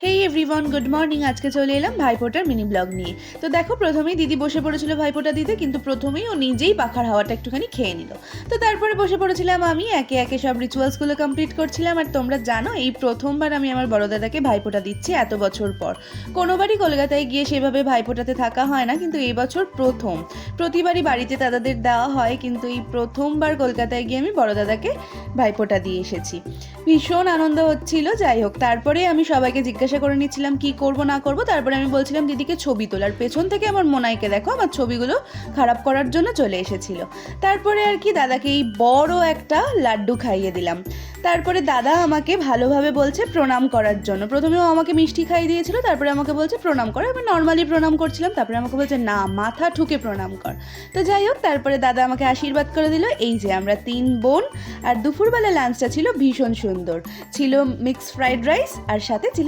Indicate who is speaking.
Speaker 1: হেই everyone, good morning. আজকে চলে এলাম ভাইফোঁটার মিনি ব্লগ নিয়ে। তো দেখো, প্রথমেই দিদি বসে পড়েছিল ভাইফোঁটা দিতে, কিন্তু প্রথমেই ও নিজেই পাখার হাওয়াটা একটুখানি খেয়ে নিল। তো তারপরে বসে পড়েছিলাম আমি, একে একে সব রিচুয়ালসগুলো কমপ্লিট করছিলাম। আর তোমরা জানো, এই প্রথমবার আমি আমার বড় দাদাকে ভাইফোঁটা দিচ্ছি এত বছর পর। কোনোবারই কলকাতায় গিয়ে সেভাবে ভাইফোঁটাতে থাকা হয় না, কিন্তু এই বছর প্রথম। প্রতিবারই বাড়িতে দাদাদের দেওয়া হয়, কিন্তু এই প্রথমবার কলকাতায় গিয়ে আমি বড় দাদাকে ভাইফোঁটা দিয়ে এসেছি। ভীষণ আনন্দ হচ্ছিল। যাই হোক, তারপরে আমি সবাইকে জিজ্ঞাসা করে নিচ্ছিলাম কি করব না করব। তারপরে আমি বলছিলাম দিদিকে ছবি তোলার, পেছন থেকে আমার মোনাইকে দেখো আমার ছবিগুলো খারাপ করার জন্য চলে এসেছিল। তারপরে আর কি দাদাকে এই বড় একটা লাড্ডু খাইয়ে দিলাম। তারপরে দাদা আমাকে ভালোভাবে বলছে প্রণাম করার জন্য। প্রথমেও আমাকে মিষ্টি খাইয়ে দিয়েছিল, তারপরে আমাকে বলছে প্রণাম কর। আমি নর্মালি প্রণাম করছিলাম, তারপরে আমাকে বলছে না, মাথা ঠুকে প্রণাম কর। তো যাই হোক, তারপরে দাদা আমাকে আশীর্বাদ করে দিল। এই যে আমরা 3 বোন। আর দুপুরবেলা লাঞ্চটা ছিল ভীষণ সুন্দর, ছিল মিক্সড ফ্রাইড রাইস আর সাথে চিলি